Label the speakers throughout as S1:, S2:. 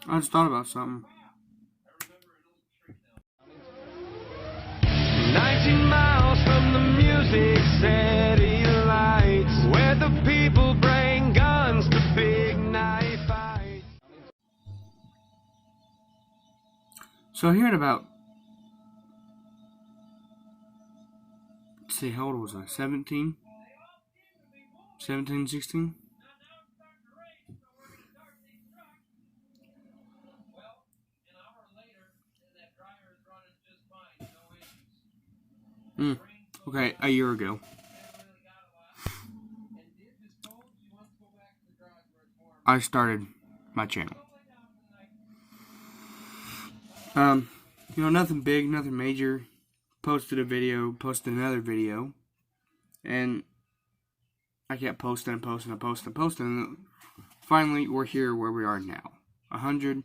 S1: I just thought about something.
S2: 19 miles from the music city lights, where the people bring guns to big night fights.
S1: So here at about, let's see, how old was I? 17? 17, 16? Okay, a year ago. I started my channel. Nothing big, nothing major. Posted a video, posted another video, and I kept posting and posting and posting and posting, and finally we're here where we are now. 100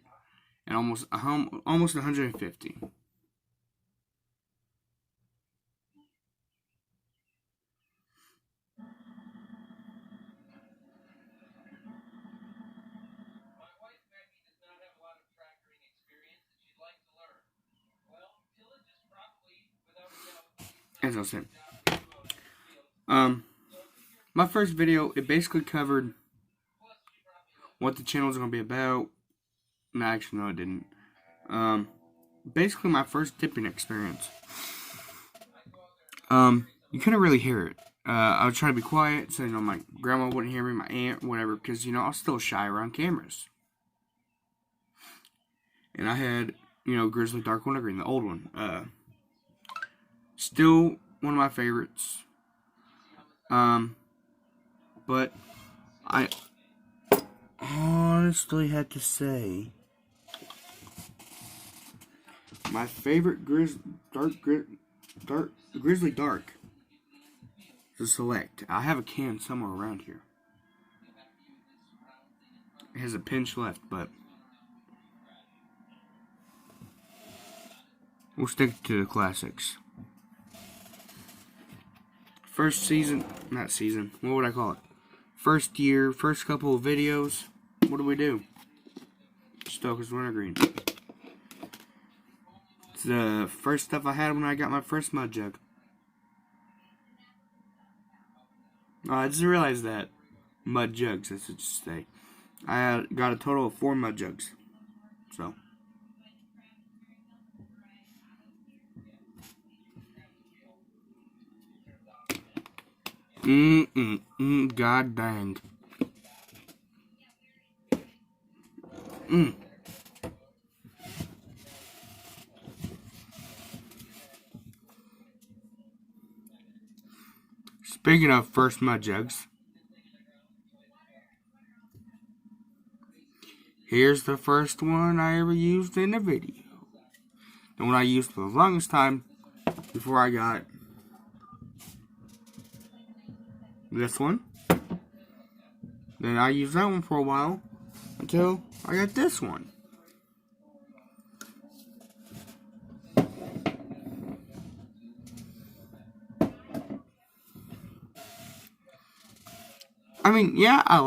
S1: and almost 150. As I said, my first video, it basically covered what the channel was going to be about. No, actually, no, it didn't. Basically, my first dipping experience. You couldn't really hear it. I was trying to be quiet, so my grandma wouldn't hear me, my aunt, whatever, because I was still shy around cameras. And I had, Grizzly Dark Wintergreen, the old one. Still one of my favorites. But I honestly had to say my favorite Grizzly Dark to select. I have a can somewhere around here. It has a pinch left, but we'll stick to the classics. First season, what would I call it? First year, first couple of videos, what do? Stoker's Wintergreen. It's the first stuff I had when I got my first mud jug. I just realized that. Mud jugs, that's what you say. I got a total of 4 mud jugs. So. God dang. Speaking of first mud jugs, here's the first one I ever used in a video. The one I used for the longest time before I got this one. Then I used that one for a while until I got this one. I mean, yeah, I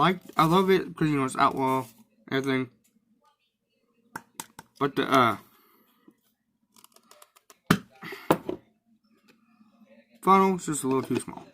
S1: love it because it's outlaw, everything. But the funnel's just a little too small.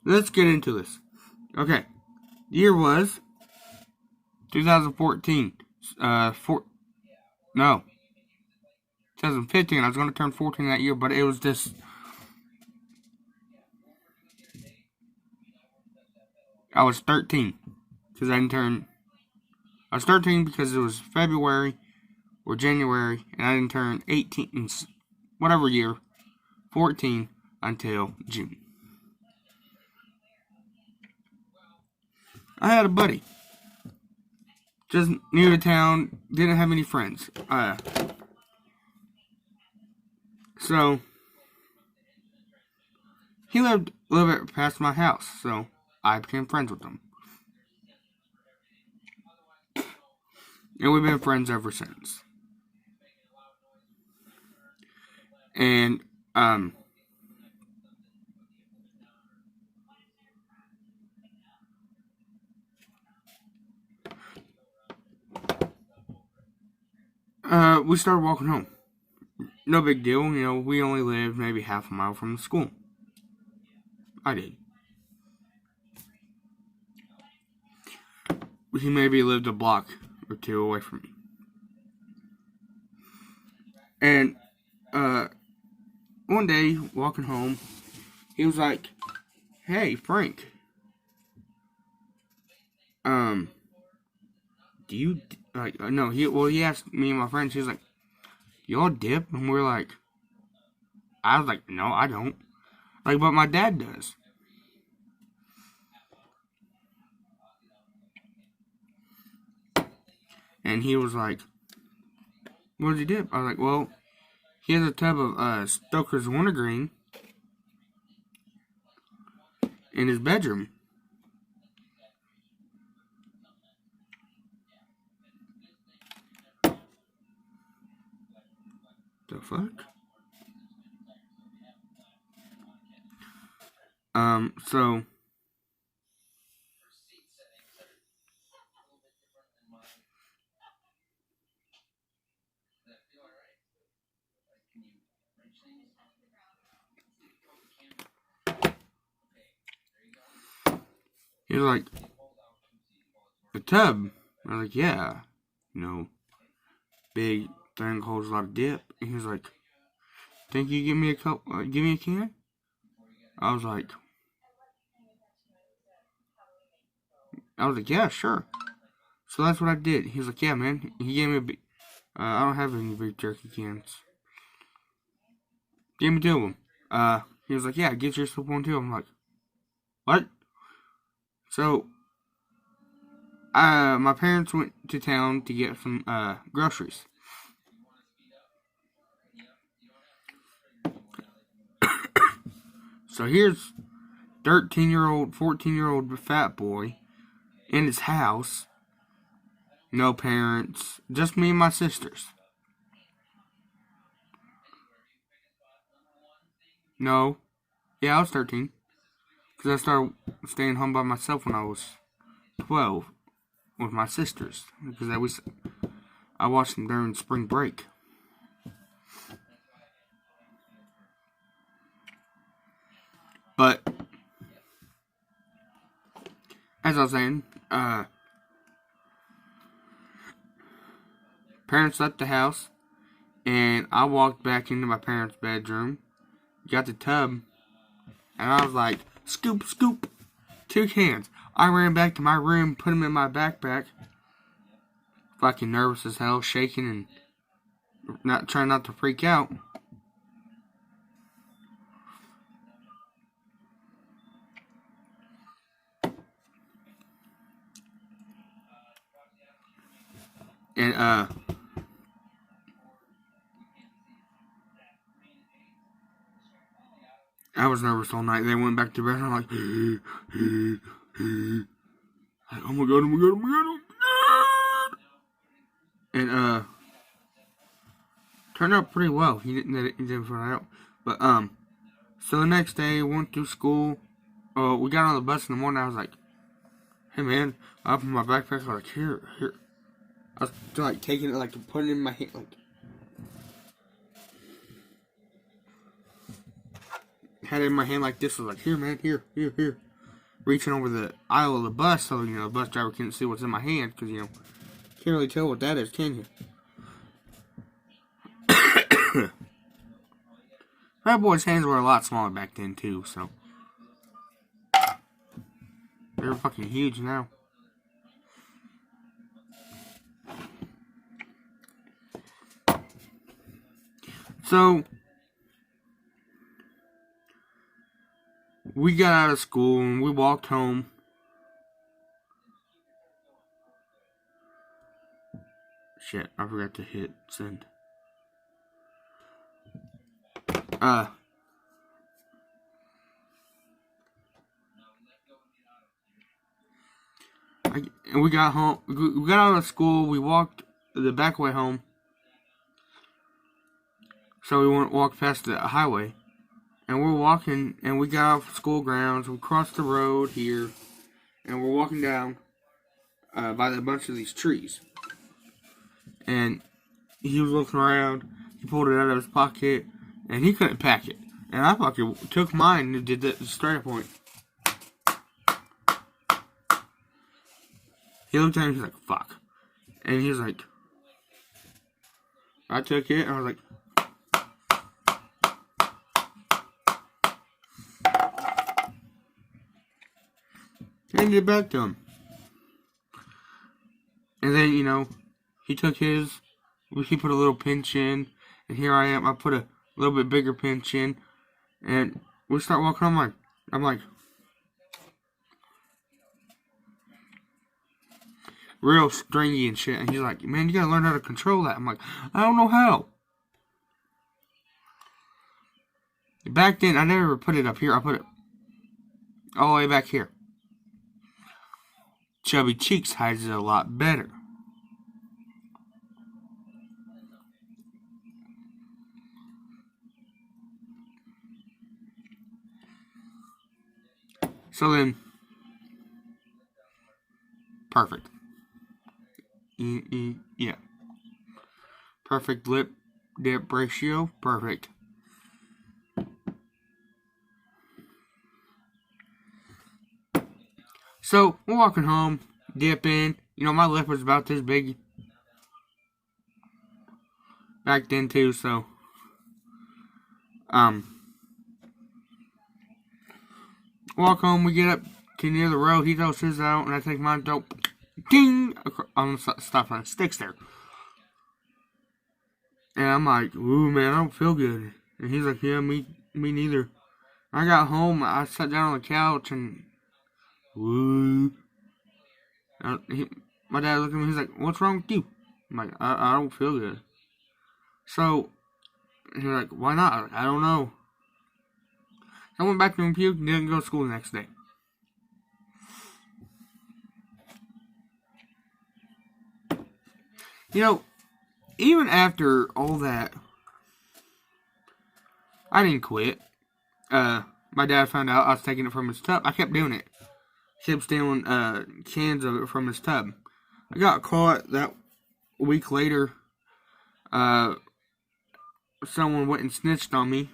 S1: Let's get into this. Okay. The year was 2014. 2015. I was going to turn 14 that year, but it was just... I was 13. Because I didn't turn... I was 13 because it was February or January, and I didn't turn 18, whatever year, 14, until June. I had a buddy. Just new to town, didn't have any friends. So he lived a little bit past my house, so I became friends with him. And we've been friends ever since. And, we started walking home. No big deal, you know, we only lived maybe half a mile from the school. I did. He maybe lived a block or two away from me. And, one day, walking home, he was like, "Hey, Frank, do you, like, no, he asked me and my friends, he was like, y'all dip?" And we're like, I was like, "No, I don't." Like, but my dad does. And he was like, "What does he dip?" I was like, "Well, he has a tub of Stoker's Wintergreen in his bedroom." The fuck? So he was like, "A tub?" I was like, "Yeah, you know, big thing holds a lot of dip." And he was like, "Think you give me a cup? Give me a can?" I was like, "Yeah, sure." So that's what I did. He was like, "Yeah, man." He gave me a big. I don't have any beef jerky cans. Gave me two of them. He was like, "Yeah, get yourself one too." I'm like, "What?" So, my parents went to town to get some groceries. So here's 13-year-old, 14-year-old Fatboy in his house. No parents, just me and my sisters. No, yeah, I was 13. Because I started staying home by myself when I was 12 with my sisters. Because I watched them during spring break. But, as I was saying, parents left the house. And I walked back into my parents' bedroom. Got the tub. And I was like, "Scoop, scoop." 2 cans. I ran back to my room, put them in my backpack. Fucking nervous as hell, shaking and trying not to freak out. And I was nervous all night. They went back to bed and I'm like, "Oh my god, oh my god, oh my god, oh my god." And turned out pretty well. He didn't find out. But so the next day went to school. We got on the bus in the morning. I was like, "Hey man," I opened my backpack. I was like, "Here." I was like taking it, like putting it in my hand, like had it in my hand like this. I was like, "Here, man, here." Reaching over the aisle of the bus so, you know, the bus driver can't see what's in my hand, because, you know, can't really tell what that is, can you? That boy's hands were a lot smaller back then, too, so. They're fucking huge now. So, we got out of school and we walked home. Shit, I forgot to hit send. And we got home. We got out of school. We walked the back way home, so we wouldn't walk past the highway. And we're walking, and we got off school grounds. We crossed the road here, and we're walking down by a bunch of these trees. And he was looking around. He pulled it out of his pocket, and he couldn't pack it. And I fucking took mine and did the straight point. He looked at me, he's like, fuck. And he was like, I took it, and I was like, handed it back to him. And then, you know, he took his, he put a little pinch in, and here I am, I put a little bit bigger pinch in, and we start walking on. I'm like, real stringy and shit. And he's like, man, you gotta learn how to control that. I'm like, I don't know how. Back then, I never put it up here. I put it all the way back here. Chubby Cheeks hides it a lot better. So then, perfect. Yeah. Perfect lip dip ratio. Perfect. So, we're walking home, dip in. You know, my lip was about this big back then too, so walk home, we get up to near the road, he throws his out, and I take mine, dope, ding, on the stop sign, sticks there. And I'm like, ooh, man, I don't feel good. And he's like, yeah, me neither. I got home, I sat down on the couch, and woo. My dad looked at me, he's like, what's wrong with you? I'm like, I don't feel good. So, he's like, why not? I don't know. I went back to him, puke, and didn't go to school the next day. You know, even after all that, I didn't quit. My dad found out I was taking it from his tub. I kept doing it. Kept stealing cans of it from his tub. I got caught that week later. Someone went and snitched on me.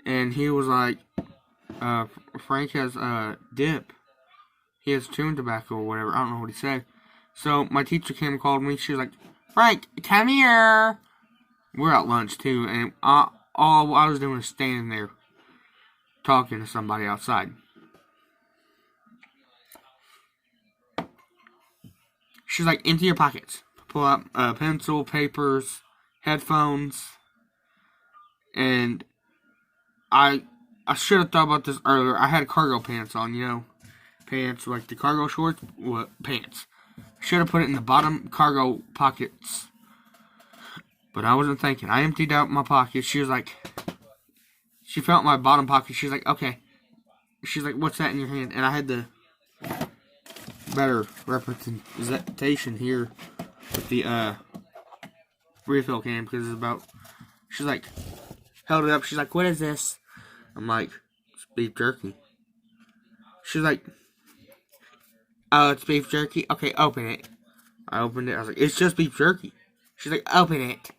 S1: And he was like, Frank has dip. He has chewing tobacco or whatever. I don't know what he said. So my teacher came and called me. She was like, Frank, come here. We're at lunch too. And all I was doing was standing there talking to somebody outside. She's like, empty your pockets. Pull out pencil, papers, headphones. And I should have thought about this earlier. I had cargo pants on, you know. Pants, like the cargo shorts. What? Pants. Should have put it in the bottom cargo pockets. But I wasn't thinking. I emptied out my pockets. She was like, she felt my bottom pocket. She's like, okay. She's like, what's that in your hand? And I had the better representation here with the refill can, because it's about, she's like, held it up. She's like, what is this? I'm like, it's beef jerky. She's like, oh, it's beef jerky? Okay, open it. I opened it. I was like, it's just beef jerky. She's like, open it.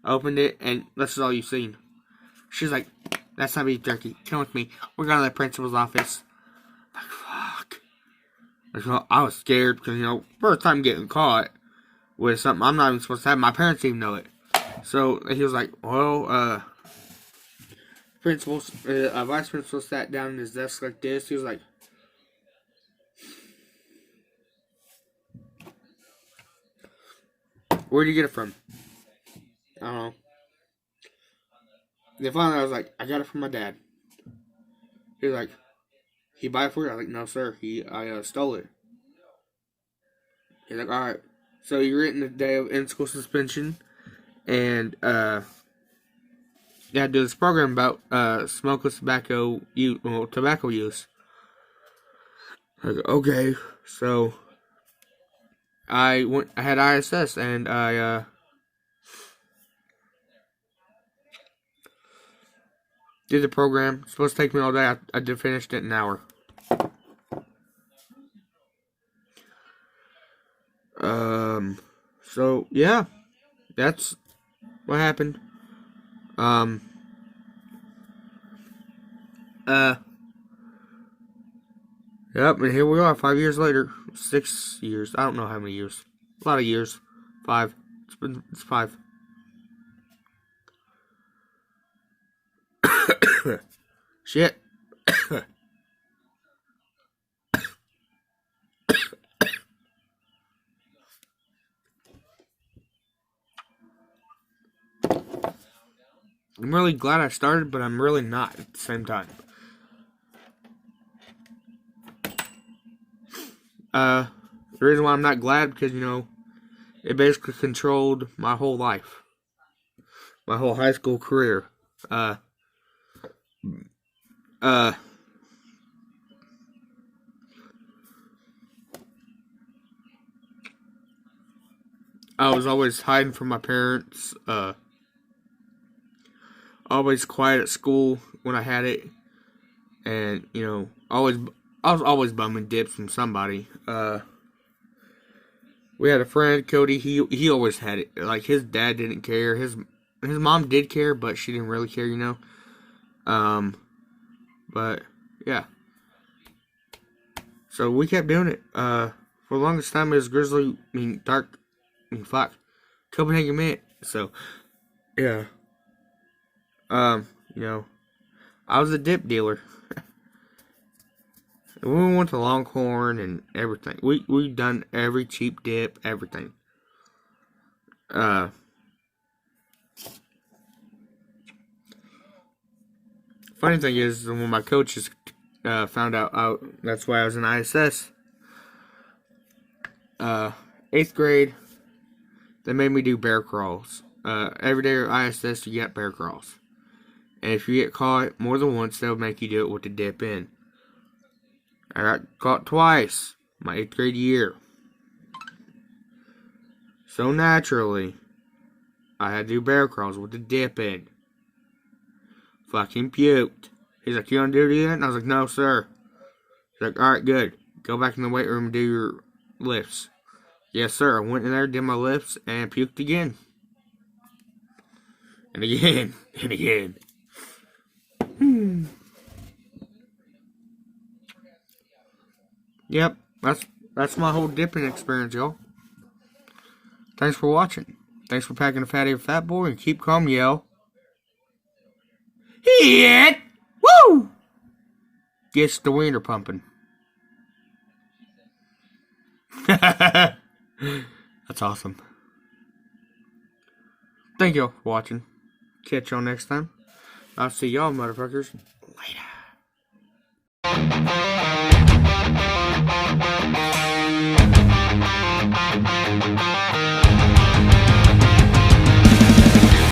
S1: I opened it, and this is all you've seen. She's like, that's not beef jerky. Come with me. We're going to the principal's office. I'm like, fuck. I was scared because, you know, first time getting caught with something I'm not even supposed to have. My parents even know it. So he was like, well, vice principal sat down at his desk like this. He was like, where'd you get it from? I don't know. Then finally I was like, I got it from my dad. He was like, he buy it for you? I was like, no sir, I stole it. He's like, alright, so you're in the day of in-school suspension, and, you had to do this program about, smokeless tobacco use. I go, okay, so, I had ISS, and I, did the program. It's supposed to take me all day. I did finished it in an hour. So yeah, that's what happened. Yep, and here we are 5 years later. 6 years. I don't know how many years. A lot of years. 5. It's 5. Shit. I'm really glad I started, but I'm really not at the same time. The reason why I'm not glad, because, you know, it basically controlled my whole life. My whole high school career. I was always hiding from my parents, always quiet at school when I had it, and, you know, I was always bumming dips from somebody. We had a friend, Cody, he always had it. Like, his dad didn't care, his mom did care, but she didn't really care, you know. But, yeah. So, we kept doing it. For the longest time, it was Copenhagen Mint. So, yeah. You know, I was a dip dealer. We went to Longhorn and everything. We done every cheap dip, everything. Funny thing is, when my coaches found out, that's why I was in ISS. 8th grade, they made me do bear crawls. Every day at ISS, you get bear crawls. And if you get caught more than once, they'll make you do it with the dip in. I got caught twice my 8th grade year. So naturally, I had to do bear crawls with the dip in. Fucking puked. He's like, you want to do it again? And I was like, no, sir. He's like, alright, good. Go back in the weight room and do your lifts. Yes, sir. I went in there, did my lifts, and puked again. And again. And again. Yep, that's my whole dipping experience, y'all. Thanks for watching. Thanks for packing a fatty of Fatboy, and keep calm, yell. Hit! Woo! Gets the wiener pumping. That's awesome. Thank y'all for watching. Catch y'all next time. I'll see y'all, motherfuckers, later.